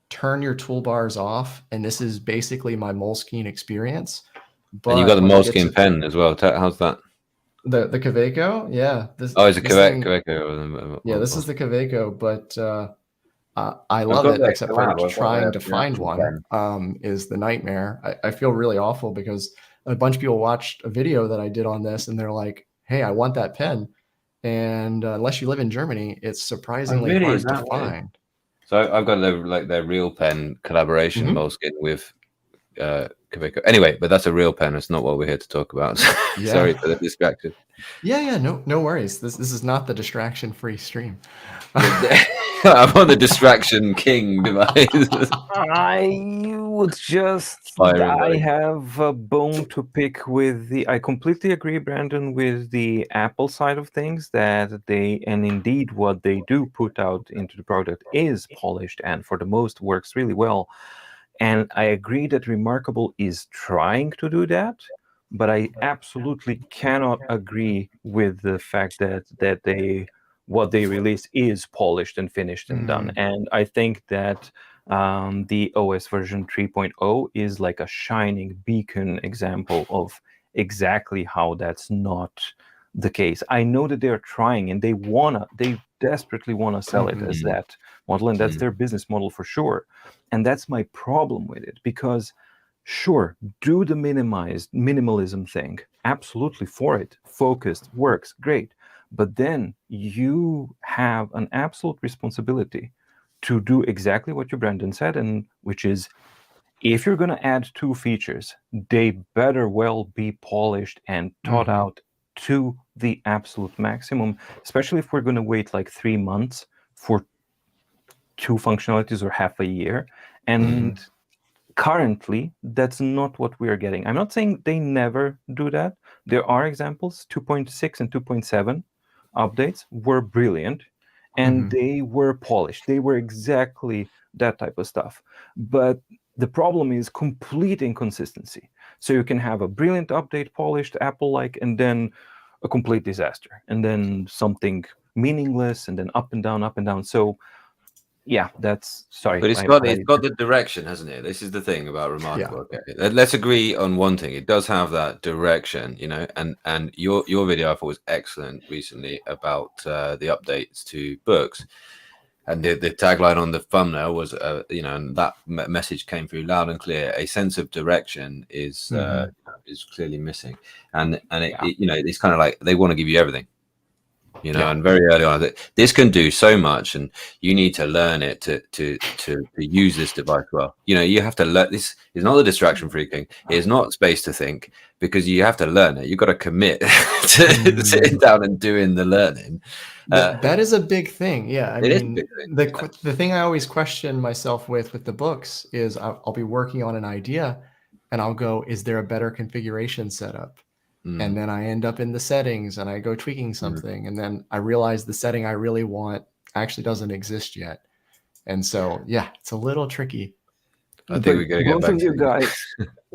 turn your toolbars off, and this is basically my Moleskine experience. But and you got the Moleskine pen as well. How's that? The Kaweco, yeah. It's a Kaweco. Yeah, this is the Kaweco, but I love it, except for trying to find one is the nightmare. I feel really awful because a bunch of people watched a video that I did on this, and they're like, "Hey, I want that pen." And unless you live in Germany, it's surprisingly hard to find. So I've got their real pen collaboration Moleskine with Kaweco. Anyway, but that's a real pen. It's not what we're here to talk about. Sorry for the distraction. Yeah, no worries. This is not the distraction-free stream. I'm on the distraction king device. I have a bone to pick with I completely agree, Brandon, with the Apple side of things, that and indeed what they do put out into the product is polished and for the most works really well. And I agree that Remarkable is trying to do that, but I absolutely cannot agree with the fact that what they release is polished and finished and done. And I think that the OS version 3.0 is like a shining beacon example of exactly how that's not the case. I know that they're trying and they desperately want to sell it as that model, and that's their business model for sure. And that's my problem with it, because sure, do the minimalism thing, absolutely for it, focused, works, great. But then you have an absolute responsibility to do exactly what Brandon said, and which is, if you're going to add 2 features, they better well be polished and thought out to the absolute maximum, especially if we're going to wait like 3 months for 2 functionalities or half a year. And currently, that's not what we are getting. I'm not saying they never do that. There are examples. 2.6 and 2.7 updates were brilliant, and they were polished. They were exactly that type of stuff. But The problem is complete inconsistency. So you can have a brilliant update, polished, Apple-like, and then a complete disaster, and then something meaningless, and then up and down. So yeah, that's sorry. But it's got the direction, hasn't it? This is the thing about Remarkable. Yeah. Okay. Let's agree on one thing. It does have that direction, you know. And your video I thought was excellent recently about the updates to books. And the tagline on the thumbnail was, you know, and that message came through loud and clear. A sense of direction is clearly missing, and it, you know, it's kind of like they want to give you everything, you know. And very early on, this can do so much, and you need to learn it to use this device well. You know, you have to learn. This is not the distraction free thing. It is not space to think, because you have to learn it. You've got to commit to sitting down and doing the learning. That is a big thing. Yeah. I mean, the thing I always question myself with the books is I'll be working on an idea and I'll go, is there a better configuration setup? And then I end up in the settings and I go tweaking something. And then I realize the setting I really want actually doesn't exist yet. And so, yeah, it's a little tricky. I think we're going to get back to you guys.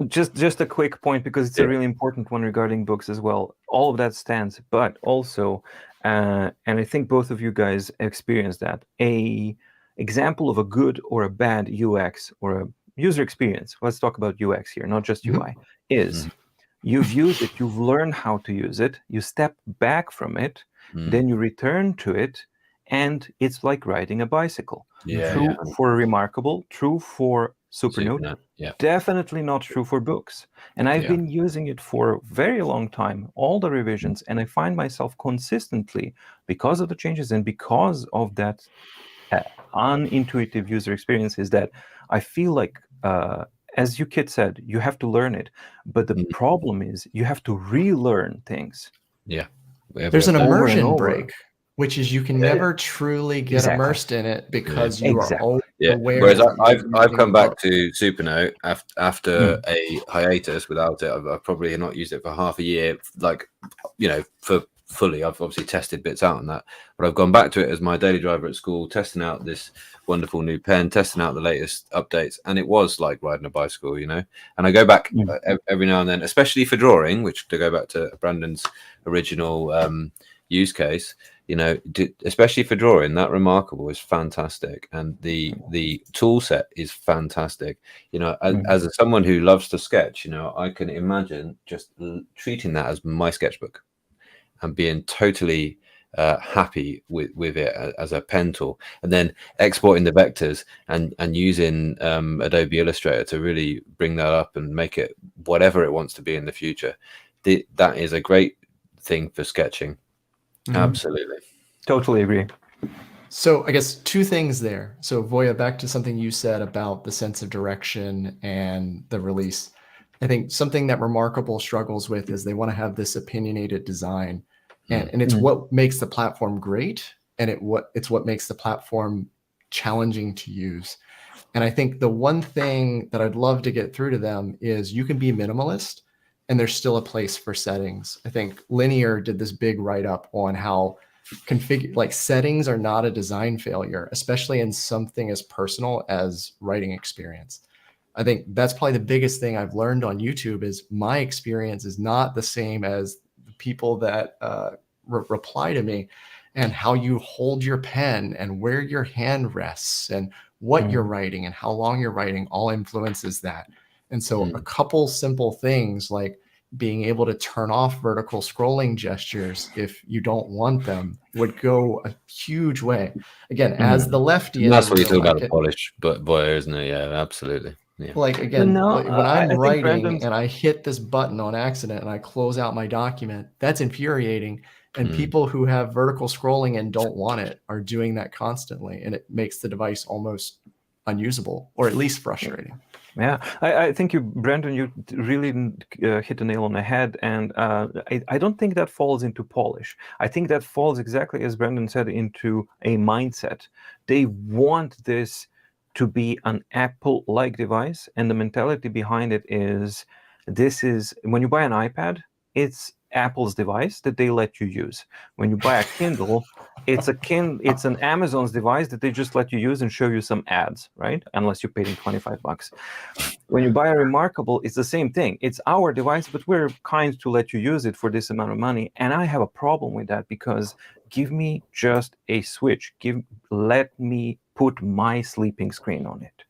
Just a quick point, because it's a really important one regarding books as well. All of that stands, but also, and I think both of you guys experienced that, a example of a good or a bad UX or a user experience, let's talk about UX here, not just UI, is you've used it, you've learned how to use it, you step back from it, then you return to it, and it's like riding a bicycle. True for Remarkable, true for Supernote, definitely not true for books. And I've been using it for a very long time, all the revisions, and I find myself consistently, because of the changes and because of that unintuitive user experience, is that I feel like, as you kid said, you have to learn it. But the problem is you have to relearn things. There's an immersion break, which is you can never truly get immersed in it because you are always aware. Whereas I've come back to Supernote after a hiatus without it. I've probably not used it for half a year, like, you know, for fully. I've obviously tested bits out on that, but I've gone back to it as my daily driver at school, testing out this wonderful new pen, testing out the latest updates, and it was like riding a bicycle, you know. And I go back every now and then, especially for drawing, which, to go back to Brandon's original use case, you know, especially for drawing, that Remarkable is fantastic, and the tool set is fantastic. You know, as someone who loves to sketch, you know, I can imagine just treating that as my sketchbook and being totally happy with it as a pen tool, and then exporting the vectors and using Adobe Illustrator to really bring that up and make it whatever it wants to be in the future. That is a great thing for sketching. Absolutely. Totally agree. So I guess two things there. So Voya, back to something you said about the sense of direction and the release. I think something that Remarkable struggles with is they want to have this opinionated design, and it's what makes the platform great, and it's what makes the platform challenging to use. And I think the one thing that I'd love to get through to them is you can be minimalist and there's still a place for settings. I think Linear did this big write-up on how settings are not a design failure, especially in something as personal as writing experience. I think that's probably the biggest thing I've learned on YouTube is my experience is not the same as the people that reply to me, and how you hold your pen and where your hand rests and what you're writing and how long you're writing all influences that. And so a couple simple things like being able to turn off vertical scrolling gestures if you don't want them would go a huge way. Again, as the lefty, and that's what you talk about the polish, but boy, isn't it? Yeah, absolutely. Yeah. Like, again, when I'm writing and I hit this button on accident and I close out my document, that's infuriating. And people who have vertical scrolling and don't want it are doing that constantly, and it makes the device almost unusable, or at least frustrating. Yeah, I think Brandon, you really hit the nail on the head, and I don't think that falls into polish. I think that falls exactly as Brandon said into a mindset. They want this to be an Apple-like device, and the mentality behind it is, this is, when you buy an iPad, it's Apple's device that they let you use. When you buy a Kindle, it's an Amazon's device that they just let you use and show you some ads, right? Unless you paid them $25. When you buy a Remarkable, it's the same thing. It's our device, but we're kind to let you use it for this amount of money. And I have a problem with that because give me just a switch. Let me put my sleeping screen on it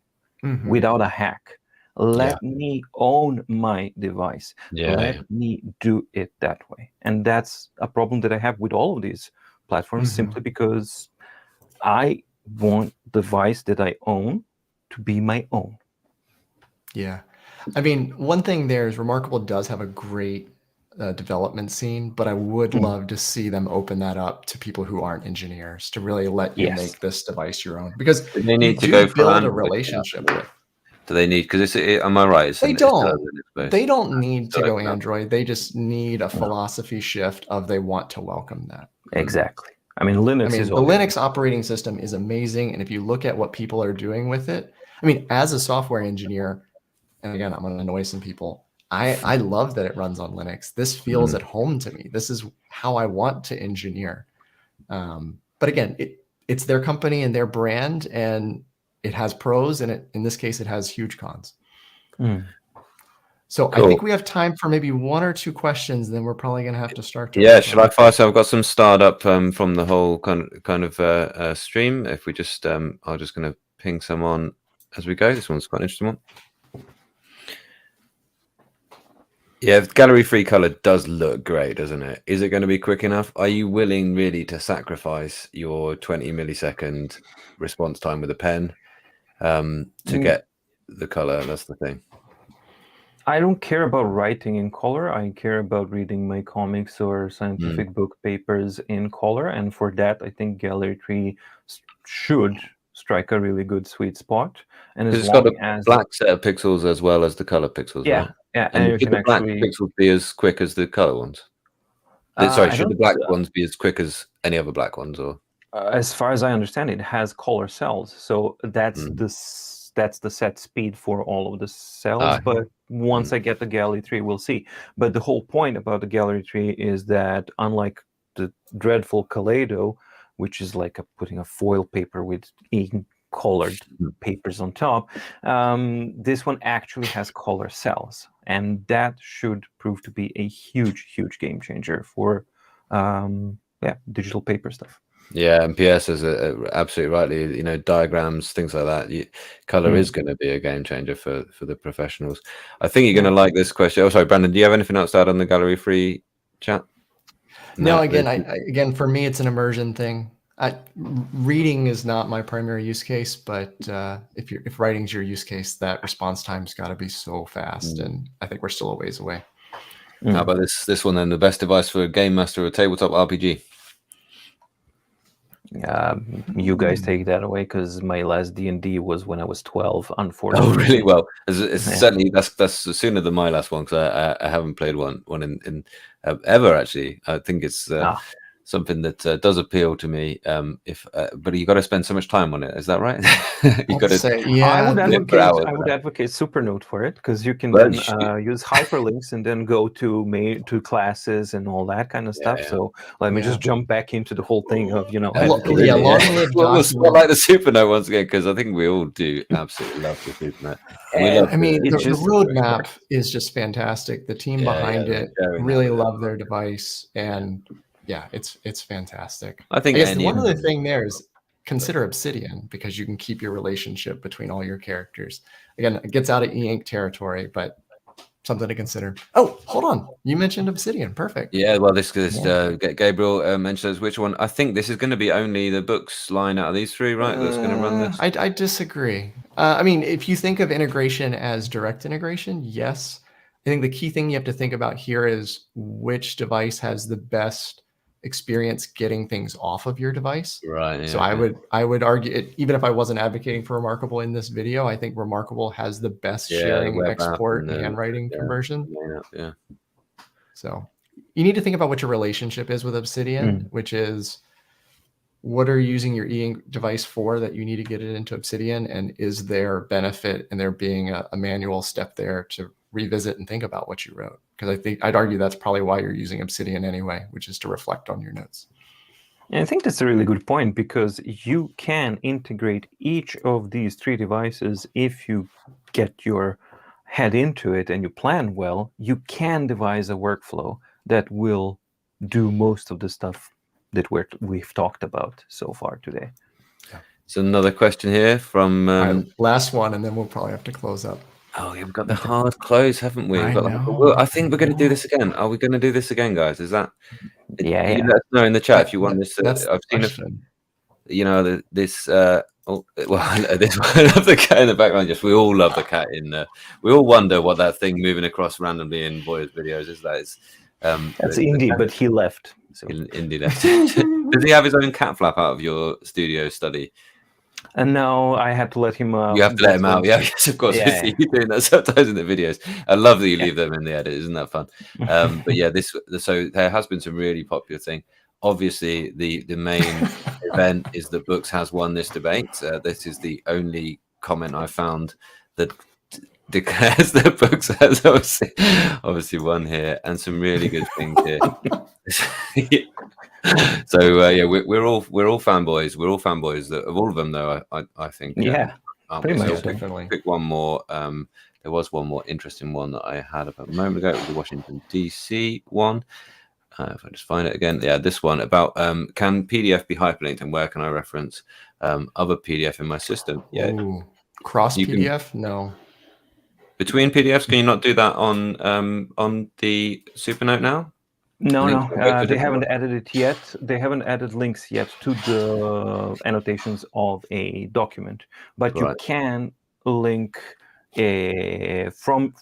without a hack. Let me own my device. Let me do it that way. And that's a problem that I have with all of these platforms, simply because I want the device that I own to be my own. Yeah. I mean, one thing there is Remarkable does have a great development scene, but I would love to see them open that up to people who aren't engineers to really let you make this device your own, because they need you to go build for a relationship with. Do they need, because am I right? They don't need to go Android. They just need a philosophy shift of they want to welcome that. Exactly. I mean, Linux is the Linux operating system is amazing. And if you look at what people are doing with it, I mean, as a software engineer, and again, I'm going to annoy some people, I love that it runs on Linux. This feels at home to me. This is how I want to engineer. But again, it's their company and their brand, and it has pros, and in this case, it has huge cons. So cool. I think we have time for maybe one or two questions. Then we're probably going to have to start. Shall I fire? So I've got some startup from the whole kind of stream. If we just, I'm just going to ping some on as we go. This one's quite an interesting one. Yeah, gallery free color does look great, doesn't it? Is it going to be quick enough? Are you willing really to sacrifice your 20 millisecond response time with a pen to get the color? That's the thing. I don't care about writing in color. I care about reading my comics or scientific book papers in color. And for that, I think Gallery 3 should strike a really good sweet spot. And as long as black set of pixels as well as the color pixels, right? Yeah, and you should the black pixels be as quick as the color ones? Sorry, should the black ones be as quick as any other black ones, or? As far as I understand, it has color cells, so that's the set speed for all of the cells. But once I get the Gallery 3, we'll see. But the whole point about the Gallery 3 is that unlike the dreadful Kaleido, which is like putting a foil paper with ink colored papers on top, this one actually has color cells, and that should prove to be a huge game changer for digital paper stuff. Yeah, and PS is absolutely rightly, diagrams, things like that. Color is going to be a game changer for the professionals. I think you're going to like this question. Oh, sorry, Brandon, do you have anything else to add on the Gallery Free chat? No, again, for me, it's an immersion thing. Reading is not my primary use case, but if writing's your use case, that response time's got to be so fast, and I think we're still a ways away. How about this one then? The best device for a game master or tabletop RPG? You guys take that away, because my last D&D was when I was 12. Unfortunately. Oh, really? Well, it's certainly that's sooner than my last one, because I haven't played one in ever actually. I think it's something that does appeal to me. But you got to spend so much time on it. Is that right? You got to say, I would advocate Supernote for it, because you can then use hyperlinks and then go to classes and all that kind of stuff. So let me just jump back into the whole thing of long-lived spotlight the Supernote once again, because I think we all do absolutely love the Supernote. The roadmap is just fantastic. The team behind it really love their device, and it's fantastic. I think one other thing there is consider Obsidian, because you can keep your relationship between all your characters. Again, it gets out of e-ink territory, but something to consider. Oh, hold on. You mentioned Obsidian. Perfect. Yeah, well, Gabriel mentions which one. I think this is going to be only the Boox line out of these three, right? That's going to run this. I disagree. If you think of integration as direct integration, yes. I think the key thing you have to think about here is which device has the best experience getting things off of your device. Right. Yeah, so I would argue it, even if I wasn't advocating for Remarkable in this video, I think Remarkable has the best sharing, export, and handwriting conversion. Yeah. So you need to think about what your relationship is with Obsidian, which is what are you using your e-ink device for that you need to get it into Obsidian, and is there benefit in there being a manual step there to revisit and think about what you wrote? Because I'd argue that's probably why you're using Obsidian anyway, which is to reflect on your notes. And I think that's a really good point, because you can integrate each of these 3 devices if you get your head into it and you plan well. You can devise a workflow that will do most of the stuff that we've talked about so far today. So another question here from All right, last one, and then we'll probably have to close up. Oh, yeah, we've got the hard close, haven't we? I We've got know. I think we're going to do this again. Are we going to do this again, guys? Is that? Yeah. You let us know in the chat if you want this. That's I've seen question. this. Oh, well, this one of the cat in the background. Just we all love the cat in. We all wonder what that thing moving across randomly in Voya's videos is. That's Indy, but he left. So. Indy left. Does he have his own cat flap out of your studio study? And now I had to let him out. You have to let him out. Yeah, yes, of course. Yeah. You're doing that sometimes in the videos. I love that you leave them in the edit. Isn't that fun? But yeah, so there has been some really popular thing. Obviously, the main event is that Boox has won this debate. This is the only comment I found that declares that Boox has obviously won here, and some really good things here. So yeah, we're all fanboys. We're all fanboys of all of them, though. I think. Yeah, pretty much. Definitely. Pick one more. There was one more interesting one that I had about a moment ago. It was the Washington DC one. If I just find it again, yeah, this one about can PDF be hyperlinked and where can I reference other PDF in my system? Yeah, ooh, cross PDF? No. Between PDFs, can you not do that on the Supernote now? No, they haven't added it yet. They haven't added links yet to the annotations of a document, but you can link from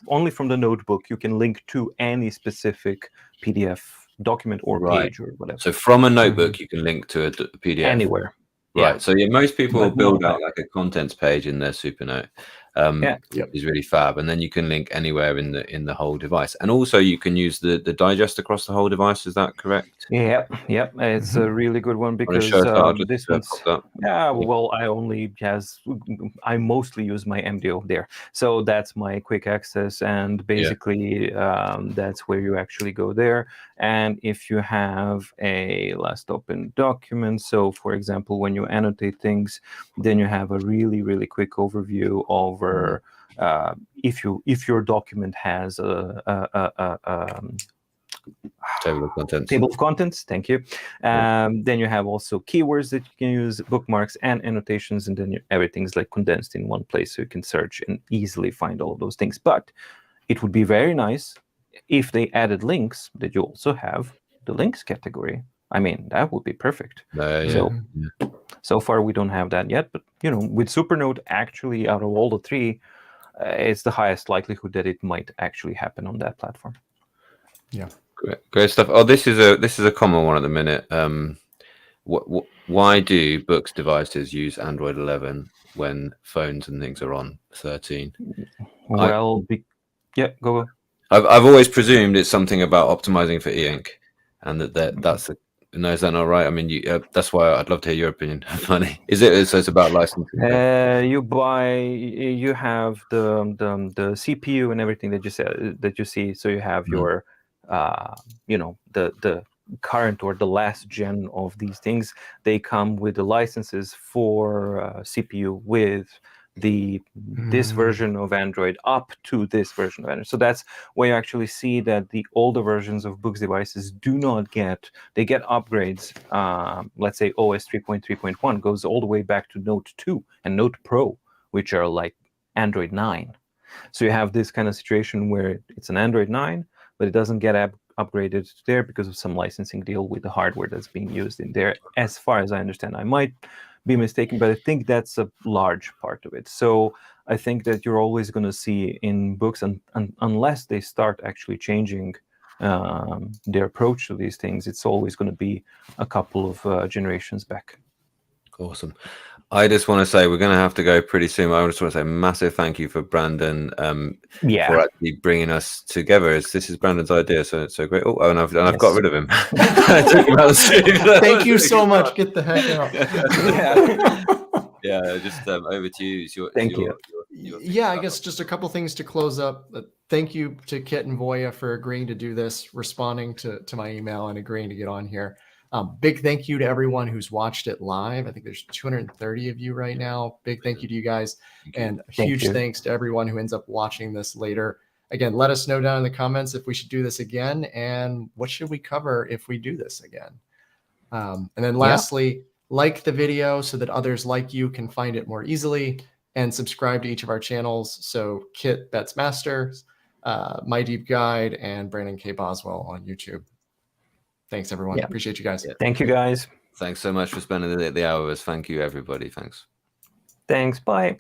the notebook. You can link to any specific PDF document or page or whatever. So from a notebook, you can link to a PDF anywhere. Right. Yeah. So yeah, most people will build out like a contents page in their Supernote. Is really fab, and then you can link anywhere in the whole device, and also you can use the digest across the whole device. Is that correct? Yep. It's a really good one because this one's well, I mostly use my MDO there, so that's my quick access, and basically that's where you actually go there. And if you have a last open document, so for example, when you annotate things, then you have a really quick overview over if your document has a table of contents. Table of contents. Thank you. Then you have also keywords that you can use, bookmarks and annotations, and then everything's like condensed in one place, so you can search and easily find all of those things. But it would be very nice if they added links that you also have the links category. I mean, that would be perfect. So far we don't have that yet, but with Supernote, actually, out of all the 3, it's the highest likelihood that it might actually happen on that platform. Yeah, great stuff. Oh, this is a common one at the minute. Why do Boox devices use Android 11 when phones and things are on 13? Well, go. I've always presumed it's something about optimizing for e-ink, and that's the. No, is that not right? I mean, that's why I'd love to hear your opinion. Funny, is it? So it's about licensing. You have the CPU and everything that you see. So you have your, the current or the last gen of these things. They come with the licenses for CPU with this version of Android up to this version of Android. So that's where you actually see that the older versions of Boox devices they get upgrades. Let's say OS 3.3.1 goes all the way back to Note 2 and Note Pro, which are like Android 9. So you have this kind of situation where it's an Android 9, but it doesn't get upgraded there because of some licensing deal with the hardware that's being used in there, as far as I understand. I might be mistaken, but I think that's a large part of it. So I think that you're always going to see in Boox, unless they start actually changing their approach to these things, it's always going to be a couple of generations back. Awesome. I just want to say we're going to have to go pretty soon. I just want to say a massive thank you for Brandon for actually bringing us together. This is Brandon's idea, so great. Oh, and I've got rid of him. Thank you so much. Get the heck out. Just over to you. Thank you. I guess just a couple things to close up. Thank you to Kit and Voya for agreeing to do this, responding to my email and agreeing to get on here. Big thank you to everyone who's watched it live. I think there's 230 of you right now. Big thank you to you guys. And a huge thanks to everyone who ends up watching this later. Again, let us know down in the comments if we should do this again and what should we cover if we do this again. And then lastly, like the video so that others like you can find it more easily, and subscribe to each of our channels. So Kit Bets Masters, My Deep Guide, and Brandon K. Boswell on YouTube. Thanks, everyone. Appreciate you guys. Thank you, guys. Thanks so much for spending the hour with us. Thank you, everybody. Thanks. Thanks. Bye.